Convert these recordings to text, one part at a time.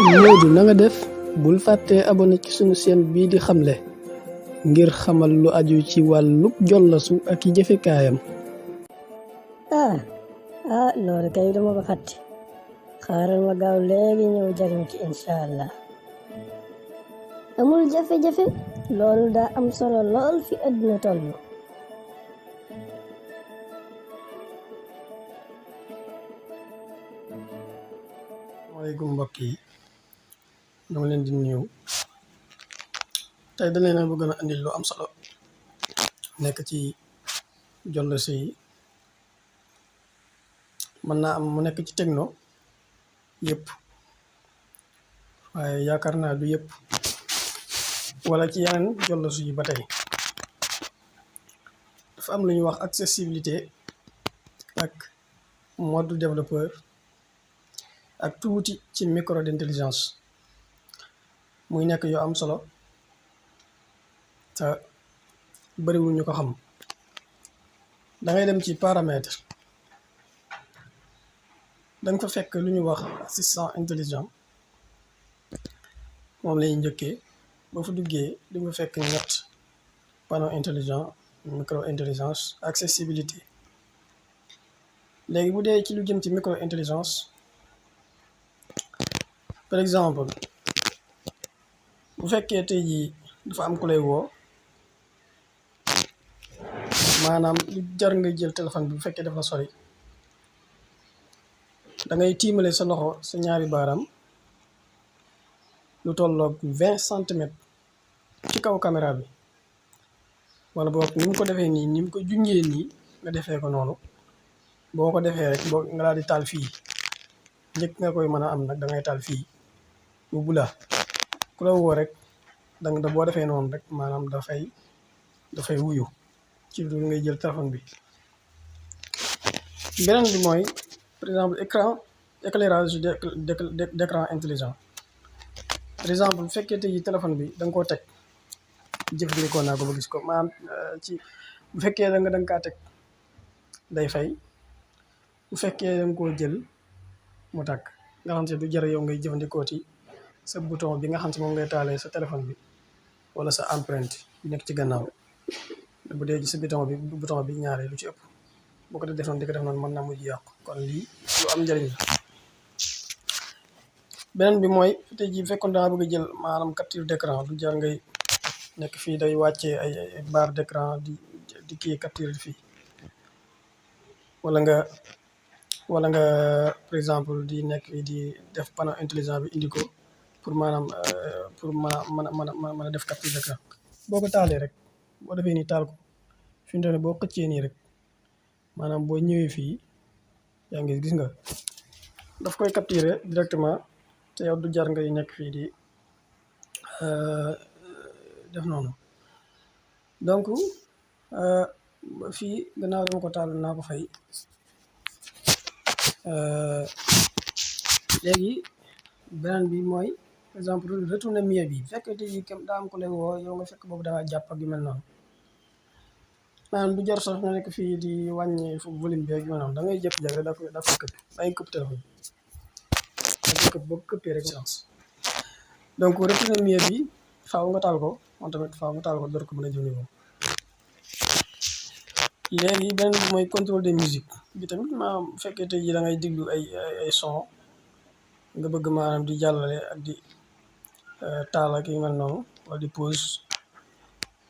Modou na nga def bul fàtte abonné ci sunu chaîne bii di xamle ngir xamal lu aju ci wàllub jollasu ak i jëfekaayam. loolu kay dama ko fàtte xaaral ma gaaw léegi ñëw jariñ ci incha allah. amul jafe-jafe loolu daa am solo lool fi àdduna toll. Waaleykum mbokk yi ñoo ngi leen di nuyu tey dañ leen a bëgg a andil lu am solo nekk ci jollasu yi. mën naa am mu nekk ci Tecno yëpp waaye yaakaar naa du yëpp wala ci yeneen jollasu yi ba tey dafa am lu ñuy wax accessibilité ak mode développeur ak tuuti ci micro d'intelligence muy nekk yu am solo te bëriwul ñu ko xam. da ngay dem ci paramètre danga fa fekk lu ñuy wax assistant intelligent moom lay njëkkee boo fa duggee di nga fekk ñett panneau intelligent micro intelligence accessibilité. léegi bu dee ci lu jëm ci micro intelligence par exemple bu fekkee tey jii dafa am ku lay woo maanaam lu jar nga jël téléphone bi bu fekkee dafa sori da ngay tiimale sa loxo sa ñaari baaraam lu tolloog 20 centimètres ci kaw caméra bi wala boog ni mu ko defee nii ni mu ko junjee nii nga defee ko noonu. boo ko defee rek boo nga daal di taal fii njëkk nga koy mën a am nag da ngay taal fii bu bula ku la woo rek da boo defee noonu rek maanaam dafay wuyu ci lu ngay jël téléphone bi. beneen bi mooy par exemple éclairage d'écran intelligent. par exemple bu fekkee tey téléphone bi da nga koo teg jëfandikoo naa ko ba gis ko maanaam ci bu fekkee da nga kaa teg day fay bu fekkee da nga koo jël mu tàkk nga xam te du jar yow ngay jëfandikoo ci sa bouton bi nga xam te moom ngay taalee sa téléphone bi wala sa empreinte bi nekk ci gannaaw bu dee ci sa bouton bi ñaaree lu ci ëpp boo ko def noonu di ko def noonu mën naa mujj yàqu. kon lii lu am njëriñ la. beneen bi mooy tey jii bu fekkoon daa bëgg a jël maanaam capture d'écran du jar ngay nekk fii day wàccee ay barre d'écran di kii capture fii wala nga par exemple di nekk fii di def panneau intelligent bi indi ko pour maanaam pour mën a def capture d'écran. boo ko taalee rek boo defee nii taal ko fi mu toll nii boo xëccee nii rek maanaam boo ñëwee fii yaa ngi gis nga daf koy capturer directement te yow du jar ngay nekk fii di def noonu. donc fii gannaaw dama ko taal naa ko fay. léegi beneen bi mooy par exemple retourner mieux bi fekkee tey jii daa am ku lay woo yow nga fekk boobu dangaa jàpp ak yu mel noonu maanaam du jar sax nga nekk fii di wàññi volume bi ak yu mel noonu da ngay jékki-jékki rek daa koy këpp da ngay këpp téléphone boo ko këppee rek chance. donc retourner mieux bi faaw nga taal ko moom tamit faaw nga taal ko door ko mën a jëfandikoo. léegi beneen bi mooy contrôle des musiques bi tamit maanaam bu fekkee tey jii da ngay diglu ay son nga bëgg maanaam di jàllale ak di taal ak yu mel noonu wala di pause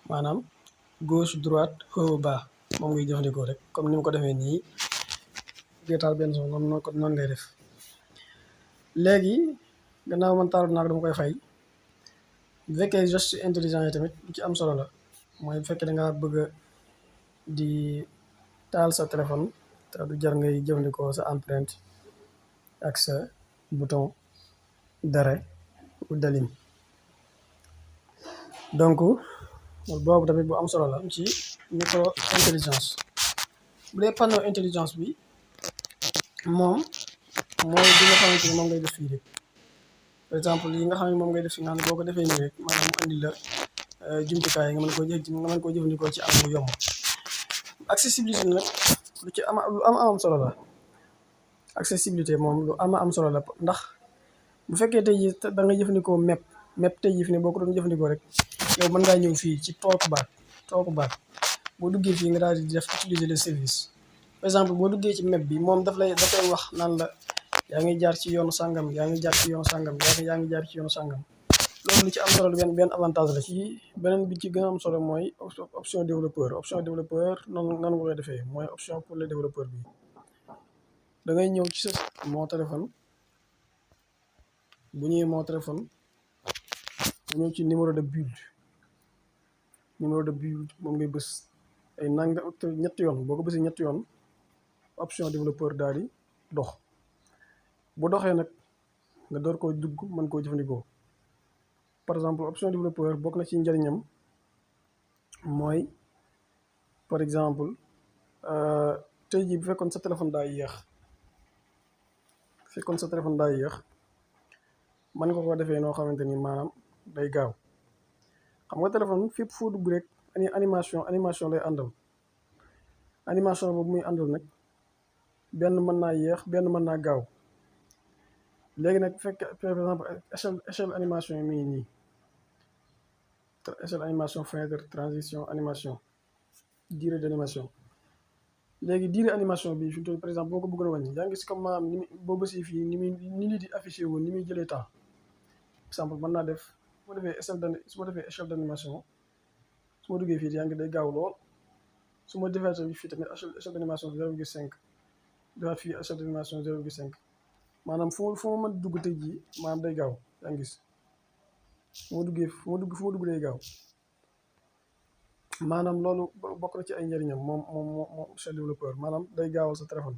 maanaam gauche droite haut bas moom ngay jëfandikoo rek comme ni mu ko defee nii ngay taal benn son noonu ngay def. léegi gannaaw man taal naa ko dama koy fay bu fekkee geste intelligent yi tamit lu ci am solo la mooy bu fekkee da ngaa bëgg di taal sa téléphone te du jar ngay jëfandikoo sa empreinte ak sa bouton d'arrêt ou d'allume. donc boobu tamit bu am solo la ci micro intelligence. bu dee panneau intelligence bi moom mooy bi nga xamante ne moom ngay def fii rek par exemple yi nga xam ne moom ngay def fii nga xam ne boo ko defee nii rek maanaam mu andi la jumtukaay yi nga mën koo jëfandikoo ci am mu yomb. accessibilité nag lu am solo la accessibilité moom lu am solo la ndax bu bu fekkee tey jii da nga jëfandikoo map tey jii fi ne boo ko doon jëfandikoo rek yow mën ngaa ñëw fii ci talk back boo duggee fii nga daal di def utiliser les services par exemple boo duggee ci map bi moom dafay wax naan la yaa ngi jaar ci yoonu sàngam yaa ngi jaar ci yoonu sàngam yaa ngi jaar ci yoonu sàngam loolu li ci am solo benn avantage la ci beneen bi ci gën a am solo mooy option développeur nan nga koy defee mooy option pour les développeurs bi da ngay ñëw ci sa moo téléphone bu ñëwee moo téléphone bu ñëw ci numéro de build moom ngay bës ay nanga ñetti yoon boo ko bësee ñetti yoon option développeur daal di dox bu doxee nag nga door koo dugg mën koo jëfandikoo par exemple option développeur bokk na ci njëriñam mooy par exemple tey jii bu fekkoon sa téléphone daa yéex mën nga ko defee noo xamante ni maanaam day gaaw xam nga téléphone fépp foo dugg rek animation lay àndal animation boobu muy àndal nag benn mën naa yéex benn mën naa gaaw léegi nag bu fekkee par exemple échelle animation yi mi ngi nii échelle animation fenêtre transition animation durée d'animation léegi durée animation bi fi mu toll par exemple boo ko bëggoon a wàññi yaa ngi gis comme maanaam ni boo bësee fii ni lii di affiché woon ni muy jëlee temps exemple mën naa def su ma defee échelle d'animation su ma duggee fii yaa ngi day gaaw lool su ma defee fii tamit échelle d'animation 0,5 defaat fii échelle d'animation 0,5 maanaam fu ma mën dugg tey jii maanaam day gaaw yaa ngi gis fu ma dugg day gaaw maanaam loolu bokk na ci ay njëriñam moom option développeur maanaam day gaawal sa téléphone